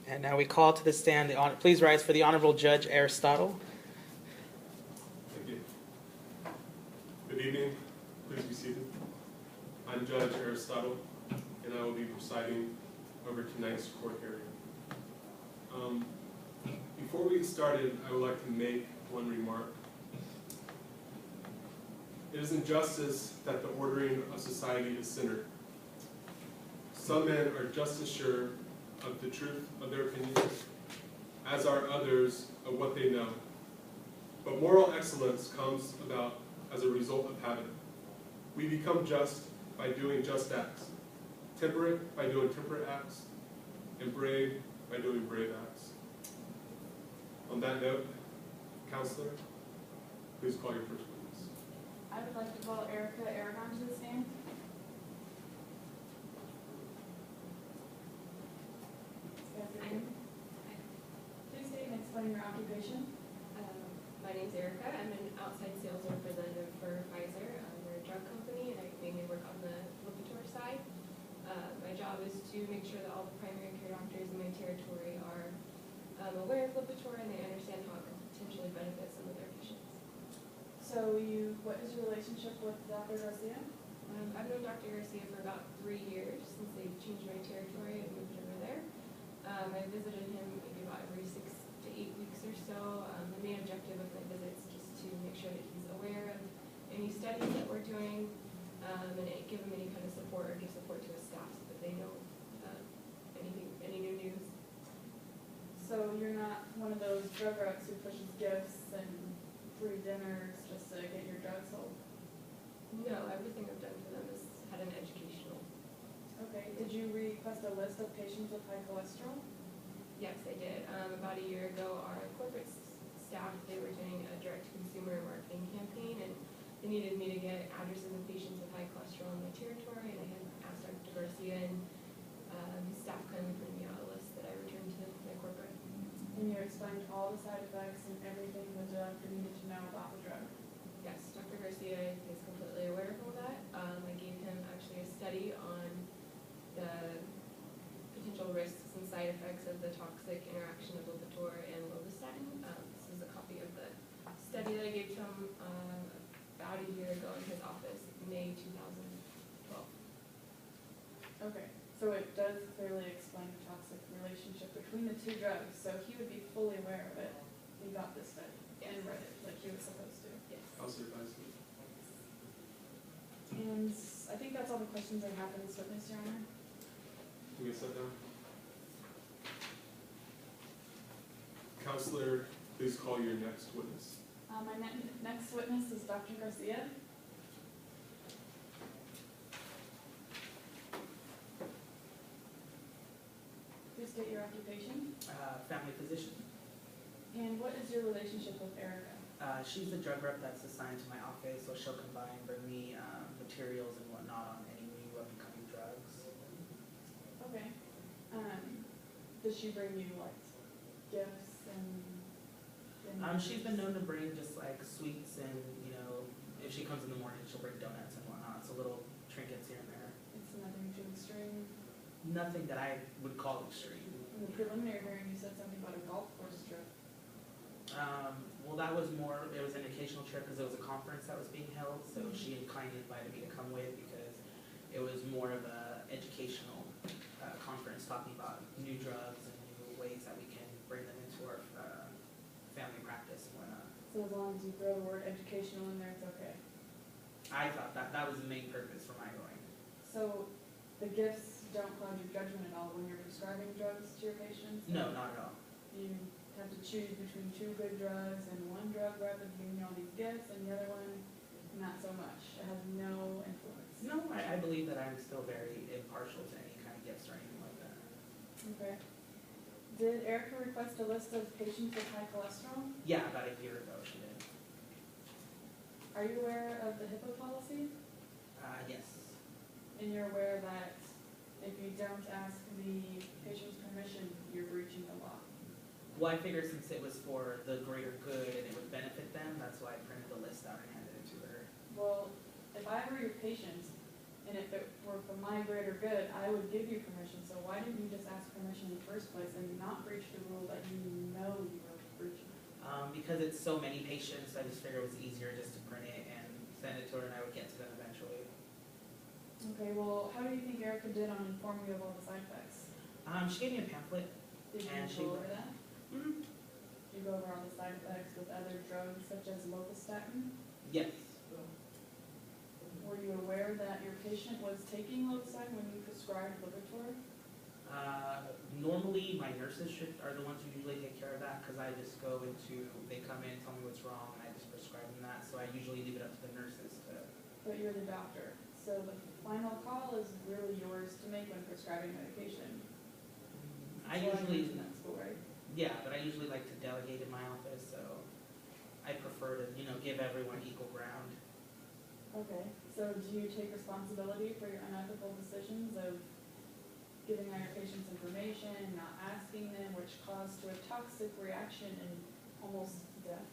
And now we call to the stand, please rise for the Honorable Judge Aristotle. Thank you. Good evening. Please be seated. I'm Judge Aristotle, and I will be presiding over tonight's court hearing. Before we get started, I would like to make one remark. It is injustice that the ordering of society is centered. Some men are just as sure of the truth of their opinions as are others of what they know. But moral excellence comes about as a result of habit. We become just by doing just acts, temperate by doing temperate acts, and brave by doing brave acts. On that note, Counselor, please call your first witness. I would like to call Erica Aragon to the stand. Please state and explain your occupation. My name's Erica. I'm an outside sales representative for Pfizer. We're a drug company, and I mainly work on the Lipitor side. My job is to make sure that all the primary care doctors in my territory are aware of Lipitor and they understand how it can potentially benefit some of their patients. So what is your relationship with Dr. Garcia? I've known Dr. Garcia for about 3 years since they changed my territory and moved over there. I visited him maybe about every 6 to 8 weeks or so. The main objective of my visits is just to make sure that he's aware of any studies that we're doing and give him any kind of support or give support to his staff so that they know any new news. So you're not one of those drug reps who pushes gifts and free dinners just to get your drugs sold? No, everything I've done for them has had an educational. Okay. Did you request a list of patients with high cholesterol? Yes, I did. About a year ago, our corporate staff, they were doing a direct-to-consumer marketing campaign, and they needed me to get addresses of patients with high cholesterol in my territory, and I had asked Dr. Garcia and his staff kindly printed me out a list that I returned to my corporate. And you explained all the side effects and everything the doctor needed to know about the drug? Yes, Dr. Garcia is completely aware of all that. I gave him actually a study on the potential risks and side effects of the toxic interaction of Lipitor and lovastatin. This is a copy of the study that I gave to him about a year ago in his office, May 2012. Okay, so it does clearly explain the toxic relationship between the two drugs, so he would be fully aware of it. He got this study and read it like he was supposed to. Yes. I'll certify. And I think that's all the questions I have for this witness, Your Honor. Can we sit down? Counselor, please call your next witness. My next witness is Dr. Garcia. Please state your occupation. Family physician. And what is your relationship with Erica? She's the drug rep that's assigned to my office, so she'll come by and bring me materials and whatnot on any new up-and-coming drugs. Okay. Does she bring you like gifts and She's been known to bring just like sweets and, if she comes in the morning, she'll bring donuts and whatnot, so little trinkets here and there. It's nothing too extreme? Nothing that I would call extreme. In the preliminary hearing, you said something about a golf course trip. Well, that was it was an educational trip because it was a conference that was being held, so she kindly invited me to come with because it was more of a educational conference talking about new drugs and new ways that we can bring them into our family practice and whatnot. So as long as you throw the word educational in there, it's okay? I thought that was the main purpose for my going. So the gifts don't cloud your judgment at all when you're prescribing drugs to your patients? No, not at all. You have to choose between 2 good drugs and one drug rep is giving you all these gifts and the other one not so much. It has no influence. No, I believe that I'm still very impartial to any kind of gifts or anything like that. Okay. Did Erica request a list of patients with high cholesterol? Yeah, about a year ago she did. Are you aware of the HIPAA policy? Yes. And you're aware that if you don't ask the patient's permission, you're breaching the law? Well, I figured since it was for the greater good and it would benefit them, that's why I printed the list out and handed it to her. Well, if I were your patient And if it were for my greater good, I would give you permission. So why didn't you just ask permission in the first place and not breach the rule that you know you were breaching? Because it's so many patients, I just figured it was easier just to print it and send it to her and I would get to them eventually. Okay, well, how do you think Erica did on informing you of all the side effects? She gave me a pamphlet. Did you And she- go over that? Mm-hmm. Did you go over all the side effects with other drugs such as lovastatin? Yes. Were you aware that your patient was taking lovastatin when you prescribed Lipitor? Normally my nurses are the ones who usually take care of that because I just go into, they come in, tell me what's wrong, and I just prescribe them that. So I usually leave it up to the nurses to. But you're the doctor, so the final call is really yours to make when prescribing medication. I That's why usually, you're in that school, right? yeah, but I usually like to delegate in my office, so I prefer to, give everyone equal ground. Okay, so do you take responsibility for your unethical decisions of giving all your patients information, not asking them, which caused to a toxic reaction and almost death?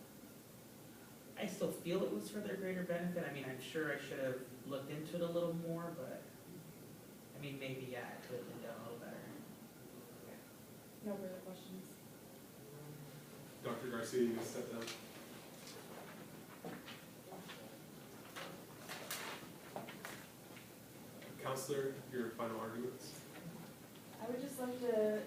I still feel it was for their greater benefit. I mean, I'm sure I should have looked into it a little more, but, maybe, yeah, it could have been done a little better. No further questions. Dr. Garcia, you can step down. Counselor, your final arguments. I would just like to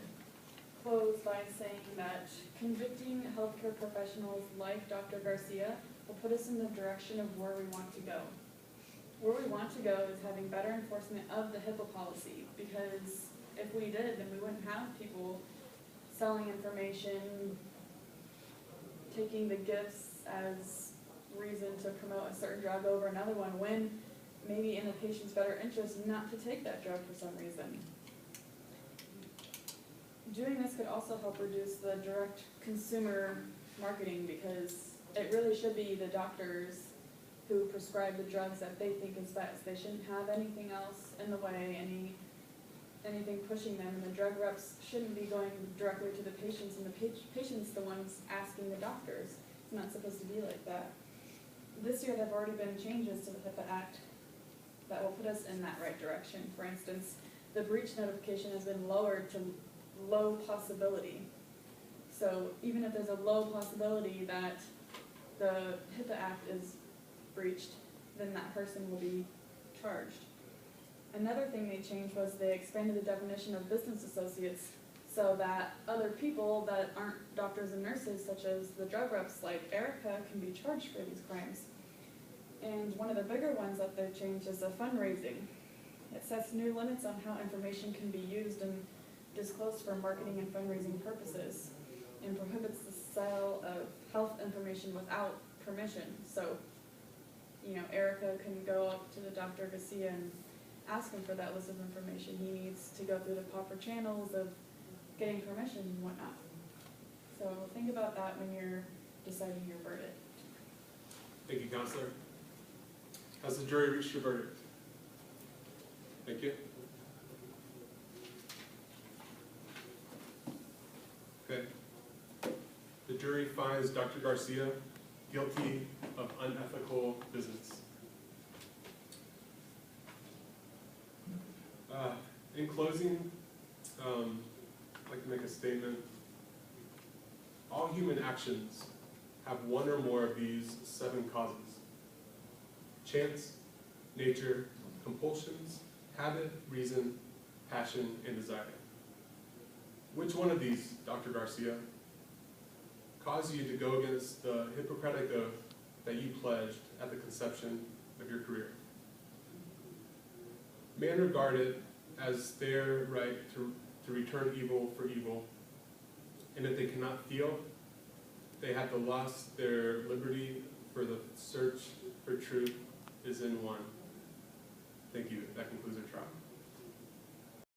close by saying that convicting healthcare professionals like Dr. Garcia will put us in the direction of where we want to go. Where we want to go is having better enforcement of the HIPAA policy, because if we did, then we wouldn't have people selling information, taking the gifts as reason to promote a certain drug over another one, when maybe in the patient's better interest not to take that drug for some reason. Doing this could also help reduce the direct consumer marketing, because it really should be the doctors who prescribe the drugs that they think is best. They shouldn't have anything else in the way, anything pushing them, and the drug reps shouldn't be going directly to the patients, and the patients the ones asking the doctors. It's not supposed to be like that. This year there have already been changes to the HIPAA Act that will put us in that right direction. For instance, the breach notification has been lowered to low possibility. So even if there's a low possibility that the HIPAA Act is breached, then that person will be charged. Another thing they changed was they expanded the definition of business associates so that other people that aren't doctors and nurses, such as the drug reps like Erica, can be charged for these crimes. And one of the bigger ones that they've changed is the fundraising. It sets new limits on how information can be used and disclosed for marketing and fundraising purposes, and prohibits the sale of health information without permission. So, Erica can go up to the Dr. Garcia and ask him for that list of information. He needs to go through the proper channels of getting permission and whatnot. So think about that when you're deciding your verdict. Thank you, Counselor. Has the jury reached your verdict? Thank you. Okay. The jury finds Dr. Garcia guilty of unethical business. In closing, I'd like to make a statement. All human actions have one or more of these 7 causes: chance, nature, compulsions, habit, reason, passion, and desire. Which one of these, Dr. Garcia, caused you to go against the Hippocratic oath that you pledged at the conception of your career? Man regarded as their right to return evil for evil, and if they cannot feel, they have to lost their liberty, for the search for truth is in one. Thank you. That concludes our trial.